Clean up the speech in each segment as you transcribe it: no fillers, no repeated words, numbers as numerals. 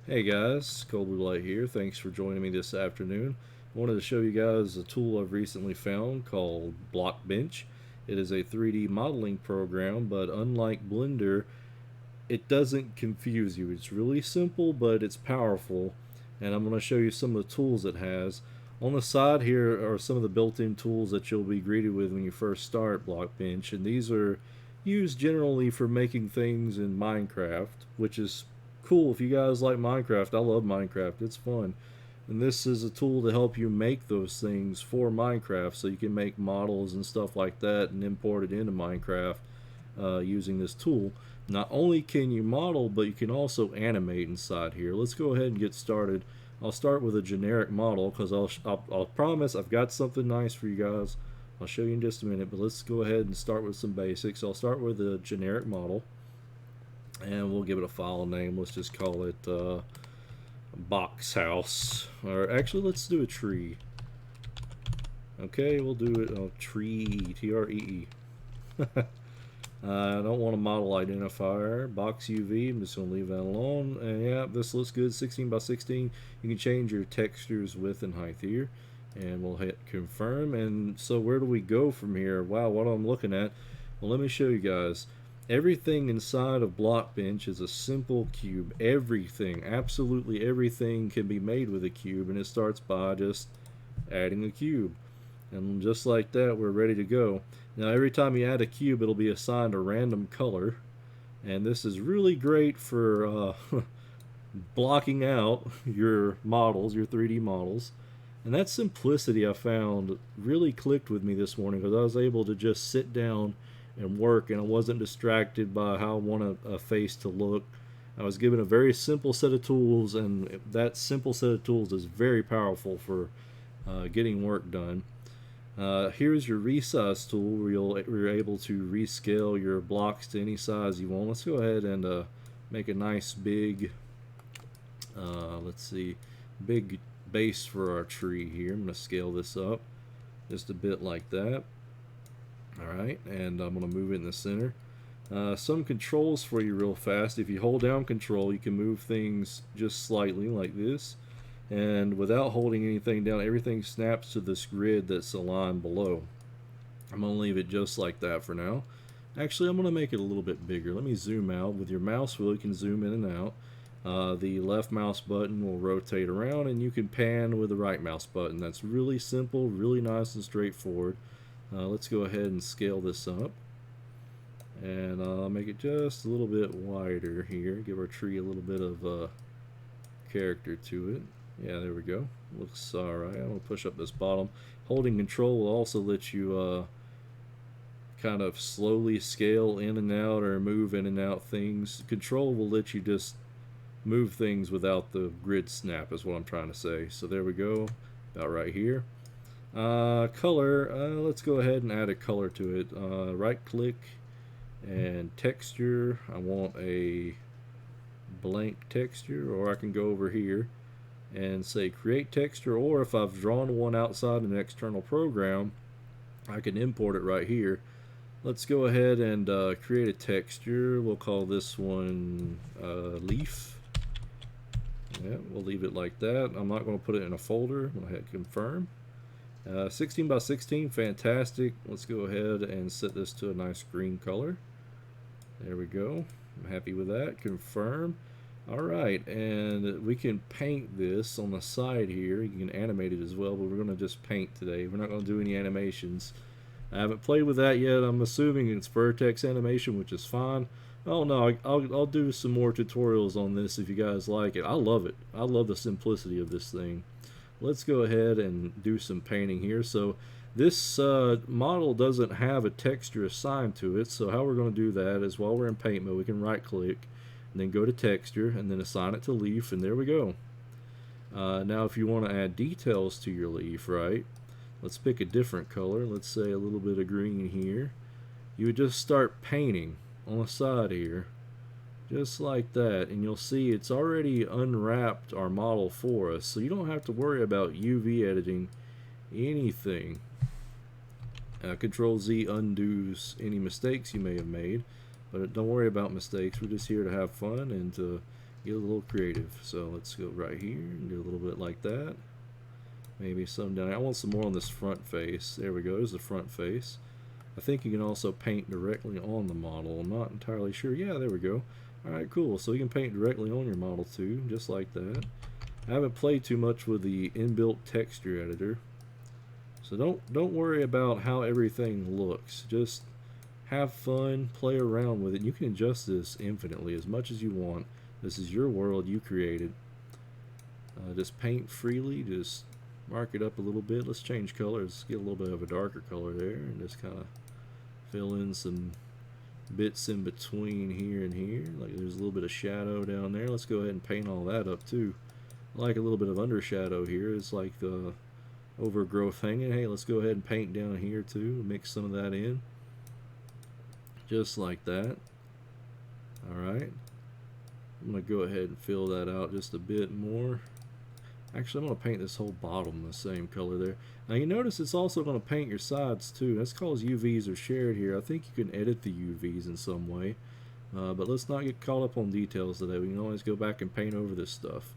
Hey guys, ColdBlueLight here. Thanks for joining me this afternoon. I wanted to show you guys a tool I've recently found called Blockbench. It is a 3D modeling program, but unlike Blender, it doesn't confuse you. It's really simple, but it's powerful, and I'm going to show you some of the tools it has. On the side here are some of the built-in tools that you'll be greeted with when you first start Blockbench, and these are used generally for making things in Minecraft, which is cool if you guys like Minecraft. I love Minecraft. It's fun. And this is a tool to help you make those things for Minecraft, so you can make models and stuff like that and import it into Minecraft using this tool. Not only can you model, but you can also animate inside here. Let's go ahead and get started. I'll start with a generic model because I'll promise I've got something nice for you guys. I'll show you in just a minute, but let's go ahead and start with some basics. I'll start with a generic model, and we'll give it a file name. Let's just call it box house, or actually let's do a tree. Okay, we'll do it tree, T-R-E-E. I don't want a model identifier. Box UV, I'm just going to leave that alone. And yeah, this looks good, 16 by 16. You can change your textures width and height here. And we'll hit confirm. And so where do we go from here? Wow, what I'm looking at. Well, let me show you guys. Everything inside of Blockbench is a simple cube. Everything, absolutely everything can be made with a cube. And it starts by just adding a cube. And just like that, we're ready to go. Now every time you add a cube, it'll be assigned a random color, and this is really great for blocking out your models, your 3D models. And that simplicity I found really clicked with me this morning because I was able to just sit down and work, and I wasn't distracted by how I want a face to look. I was given a very simple set of tools, and that simple set of tools is very powerful for getting work done. Here's your resize tool where you're able to rescale your blocks to any size you want. Let's go ahead and make a nice big, let's see, big base for our tree here. I'm going to scale this up just a bit like that. Alright, and I'm going to move it in the center. Some controls for you real fast. If you hold down control, you can move things just slightly like this. And without holding anything down, everything snaps to this grid that's aligned below. I'm going to leave it just like that for now. Actually, I'm going to make it a little bit bigger. Let me zoom out. With your mouse wheel, you can zoom in and out. The left mouse button will rotate around, and you can pan with the right mouse button. That's really simple, really nice and straightforward. Let's go ahead and scale this up. And I'll make it just a little bit wider here. Give our tree a little bit of character to it. Yeah, there we go. Looks alright. I'm going to push up this bottom. Holding control will also let you kind of slowly scale in and out or move in and out things. Control will let you just move things without the grid snap is what I'm trying to say. So there we go. About right here. Color. Let's go ahead and add a color to it. Right click and texture. I want a blank texture, or I can go over here and say create texture, or if I've drawn one outside an external program, I can import it right here. Let's go ahead and create a texture. We'll call this one leaf. Yeah, we'll leave it like that. I'm not going to put it in a folder. I'm going to hit confirm. 16 by 16, fantastic. Let's go ahead and set this to a nice green color. There we go. I'm happy with that. Confirm. Alright, and we can paint this on the side here. You can animate it as well, but we're going to just paint today. We're not going to do any animations. I haven't played with that yet. I'm assuming it's vertex animation, which is fine. Oh no, I'll do some more tutorials on this if you guys like it. I love it. I love the simplicity of this thing. Let's go ahead and do some painting here. So this model doesn't have a texture assigned to it, so how we're going to do that is while we're in paint mode, we can right click and then go to texture and then assign it to leaf, and there we go. Now if you want to add details to your leaf, right, let's pick a different color. Let's say a little bit of green here. You would just start painting on the side here just like that, and you'll see it's already unwrapped our model for us, so you don't have to worry about UV editing anything. Control Z undoes any mistakes you may have made, but don't worry about mistakes. We're just here to have fun and to get a little creative. So let's go right here and do a little bit like that. Maybe some down here. I want some more on this front face. There we go. There's the front face. I think you can also paint directly on the model. I'm not entirely sure. Yeah, there we go. Alright, cool. So you can paint directly on your model too, just like that. I haven't played too much with the inbuilt texture editor. So don't worry about how everything looks. Just have fun, play around with it. You can adjust this infinitely as much as you want. This is your world you created. Just paint freely, just mark it up a little bit. Let's change colors, get a little bit of a darker color there, and just kind of fill in some bits in between here and here. Like there's a little bit of shadow down there. Let's go ahead and paint all that up too. I like a little bit of undershadow here. It's like the overgrowth hanging. Hey, let's go ahead and paint down here too. Mix some of that in. Just like that. Alright. I'm going to go ahead and fill that out just a bit more. Actually, I'm going to paint this whole bottom the same color there. Now you notice it's also going to paint your sides too. That's because UVs are shared here. I think you can edit the UVs in some way. But let's not get caught up on details today. We can always go back and paint over this stuff.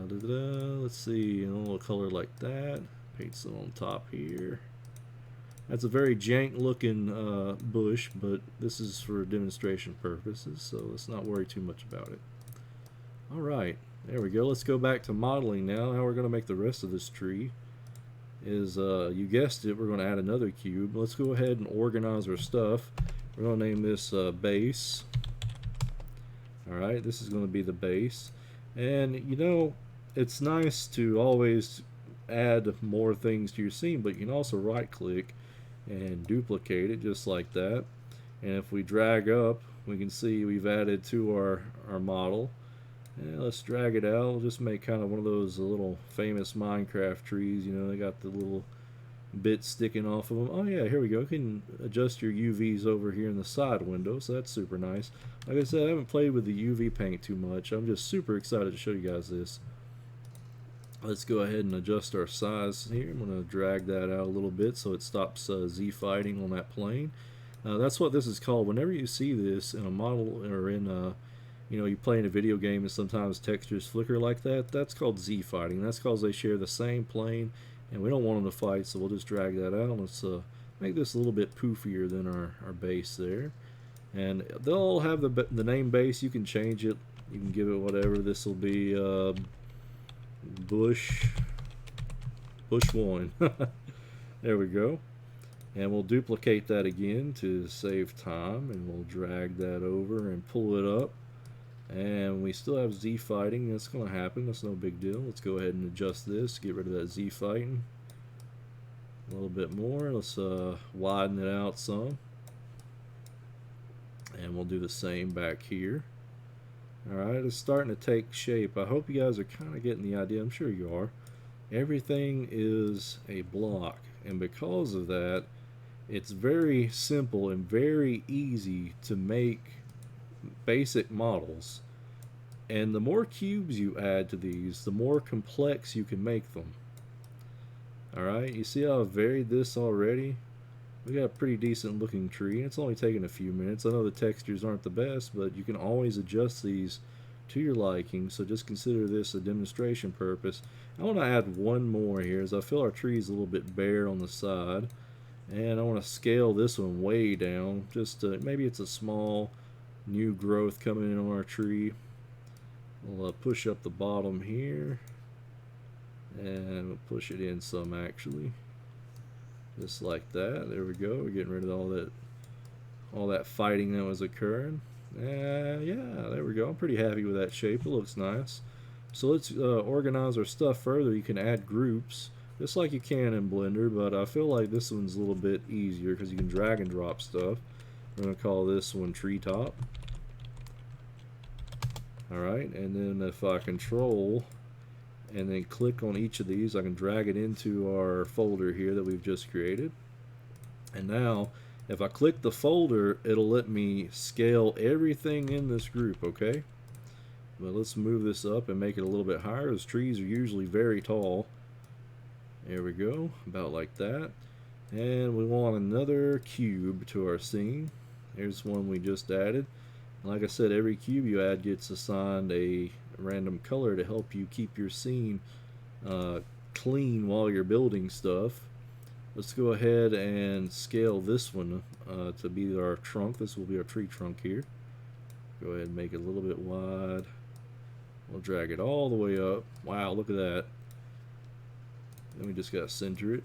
Let's see, a little color like that. Paint some on top here. That's a very jank looking bush, but this is for demonstration purposes, so let's not worry too much about it. Alright, there we go. Let's go back to modeling now. How we're going to make the rest of this tree is, you guessed it, we're going to add another cube. Let's go ahead and organize our stuff. We're going to name this base. Alright, this is going to be the base. And you know, it's nice to always add more things to your scene, but you can also right click and duplicate it just like that. And if we drag up, we can see we've added to our model. And let's drag it out. We'll just make kind of one of those little famous Minecraft trees. You know, they got the little bits sticking off of them. Oh yeah, here we go. You can adjust your UVs over here in the side window, so that's super nice. Like I said, I haven't played with the UV paint too much. I'm just super excited to show you guys this. Let's go ahead and adjust our size here. I'm going to drag that out a little bit so it stops Z-fighting on that plane. That's what this is called. Whenever you see this in a model or in you know, you play in a video game and sometimes textures flicker like that, that's called Z-fighting. That's because they share the same plane and we don't want them to fight, so we'll just drag that out. Let's make this a little bit poofier than our base there. And they'll all have the name base. You can change it. You can give it whatever. This will be Bush 1. There we go. And we'll duplicate that again to save time, and we'll drag that over and pull it up. And we still have Z fighting. That's going to happen. That's no big deal. Let's go ahead and adjust this. Get rid of that Z fighting. A little bit more. Let's widen it out some. And we'll do the same back here. Alright, it's starting to take shape. I hope you guys are kind of getting the idea. I'm sure you are. Everything is a block. And because of that, it's very simple and very easy to make basic models. And the more cubes you add to these, the more complex you can make them. Alright, you see how I've varied this already? We got a pretty decent looking tree. It's only taken a few minutes. I know the textures aren't the best, but you can always adjust these to your liking, so just consider this a demonstration purpose. I want to add one more here, as I feel our tree is a little bit bare on the side, and I want to scale this one way down. Just maybe it's a small new growth coming in on our tree. We'll push up the bottom here, and we'll push it in some actually. Just like that. There we go. We're getting rid of all that fighting that was occurring. Yeah, there we go. I'm pretty happy with that shape. It looks nice. So let's organize our stuff further. You can add groups just like you can in Blender, but I feel like this one's a little bit easier because you can drag and drop stuff. We're going to call this one Treetop. Alright, and then if I control and then click on each of these, I can drag it into our folder here that we've just created. And now if I click the folder, it'll let me scale everything in this group, okay? But let's move this up and make it a little bit higher, as trees are usually very tall. There we go, about like that. And we want another cube to our scene. Here's one we just added. Like I said, every cube you add gets assigned a random color to help you keep your scene uh, clean while you're building stuff. Let's go ahead and scale this one to be our trunk. This will be our tree trunk here. Go ahead and make it a little bit wide. We'll drag it all the way up. Wow, look at that. Then we just got to center it.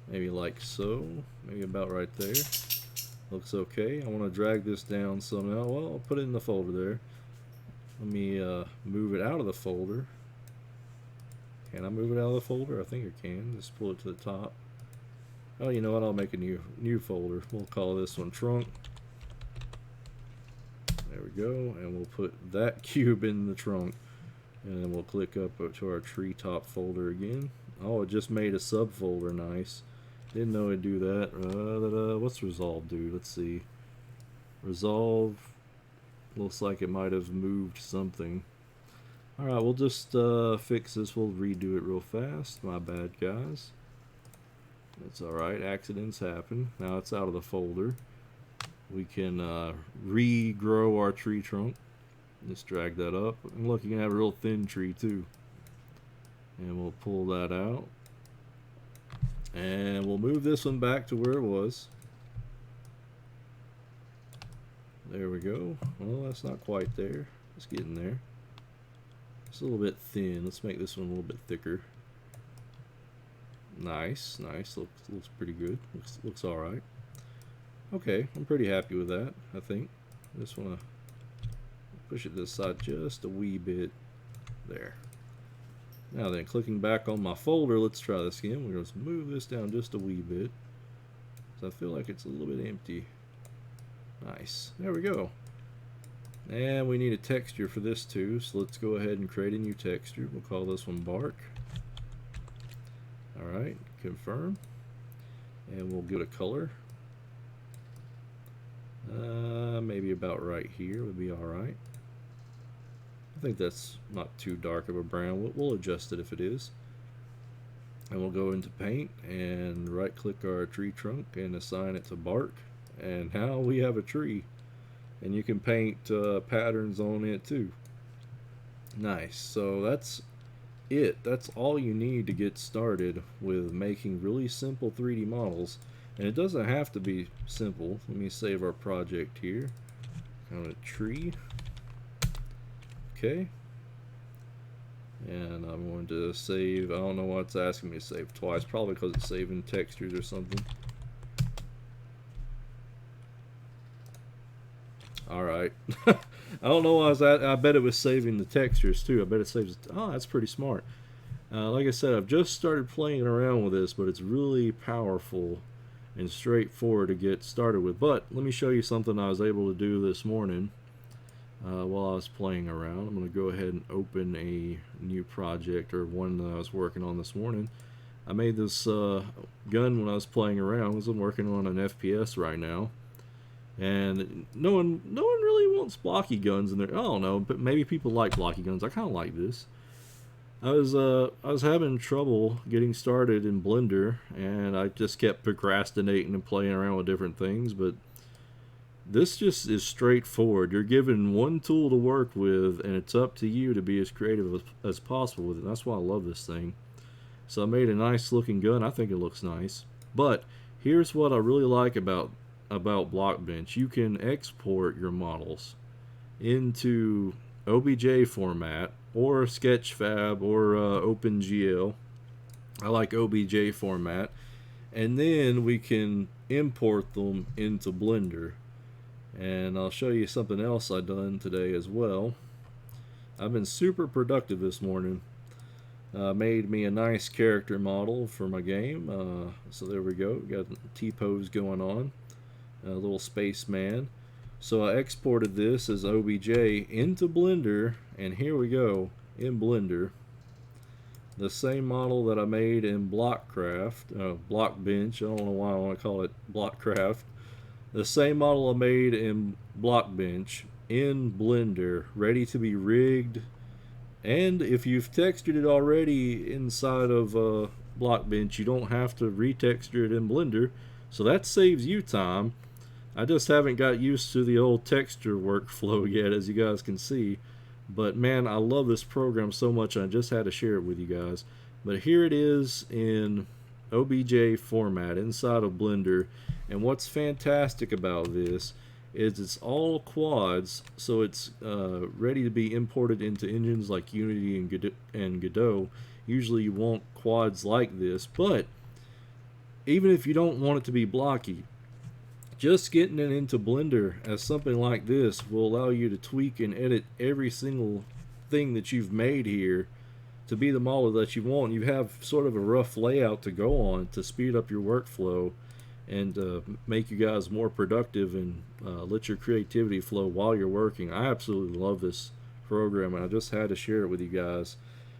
Maybe like so. Maybe about right there. Looks okay. I want to drag this down somehow. Well, I'll put it in the folder there. Let me move it out of the folder. Can I move it out of the folder? I think I can. Just pull it to the top. Oh, you know what? I'll make a new folder. We'll call this one trunk. There we go. And we'll put that cube in the trunk. And then we'll click up to our treetop folder again. Oh, it just made a subfolder. Nice. Didn't know it'd do that. What's resolve do? Let's see. Resolve looks like it might have moved something. Alright, we'll just fix this. We'll redo it real fast. My bad, guys. That's alright. Accidents happen. Now it's out of the folder. We can regrow our tree trunk. Just drag that up. And look, you can have a real thin tree too. And we'll pull that out. And we'll move this one back to where it was. There we go. Well, that's not quite there. It's getting there. It's a little bit thin. Let's make this one a little bit thicker. Nice, nice. Looks pretty good. Looks all right. Okay, I'm pretty happy with that. I think. I just want to push it to the side just a wee bit. There. Now then, clicking back on my folder, let's try this again. We're going to move this down just a wee bit. So I feel like it's a little bit empty. Nice. There we go. And we need a texture for this too. So let's go ahead and create a new texture. We'll call this one bark. Alright, confirm. And we'll give it a color. Maybe about right here would be alright. I think that's not too dark of a brown. We'll adjust it if it is. And we'll go into paint and right click our tree trunk and assign it to bark. And now we have a tree. And you can paint patterns on it too. Nice. So that's it. That's all you need to get started with making really simple 3D models. And it doesn't have to be simple. Let me save our project here. Kind of tree. Okay. And I'm going to save. I don't know why it's asking me to save twice. Probably because it's saving textures or something. Alright. I don't know why I bet it was saving the textures too. I bet it saves. Oh, that's pretty smart. Like I said, I've just started playing around with this, but it's really powerful and straightforward to get started with. But let me show you something I was able to do this morning while I was playing around. I'm going to go ahead and open a new project, or one that I was working on this morning. I made this gun when I was playing around, because I'm working on an FPS right now. And no one really wants blocky guns in there. I don't know, but maybe people like blocky guns. I kind of like this. I was having trouble getting started in Blender, and I just kept procrastinating and playing around with different things. But this just is straightforward. You're given one tool to work with, and it's up to you to be as creative as possible with it. That's why I love this thing. So I made a nice looking gun. I think it looks nice. But here's what I really like about Blockbench. You can export your models into OBJ format or Sketchfab or OpenGL. I like OBJ format, and then we can import them into Blender. And I'll show you something else I've done today as well. I've been super productive this morning. Made me a nice character model for my game. So there we go. Got T-pose going on. A little spaceman. So I exported this as OBJ into Blender, and here we go in Blender. The same model that I made in Blockbench. I don't know why I want to call it Blockcraft. The same model I made in Blockbench in Blender, ready to be rigged. And if you've textured it already inside of Blockbench, you don't have to retexture it in Blender. So that saves you time. I just haven't got used to the old texture workflow yet, as you guys can see. But man, I love this program so much, I just had to share it with you guys. But here it is in OBJ format inside of Blender. And what's fantastic about this is it's all quads, so it's ready to be imported into engines like Unity and Godot. Usually you want quads like this, but even if you don't want it to be blocky, just getting it into Blender as something like this will allow you to tweak and edit every single thing that you've made here to be the model that you want. You have sort of a rough layout to go on to speed up your workflow and make you guys more productive and let your creativity flow while you're working. I absolutely love this program, and I just had to share it with you guys.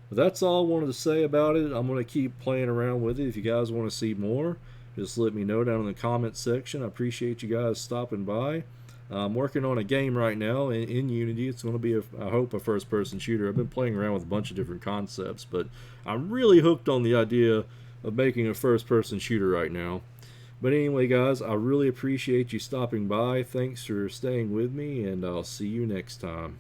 But that's all I wanted to say about it. I'm going to keep playing around with it. If you guys want to see more, just let me know down in the comments section. I appreciate you guys stopping by. I'm working on a game right now in Unity. It's going to be, I hope, a first-person shooter. I've been playing around with a bunch of different concepts, but I'm really hooked on the idea of making a first-person shooter right now. But anyway, guys, I really appreciate you stopping by. Thanks for staying with me, and I'll see you next time.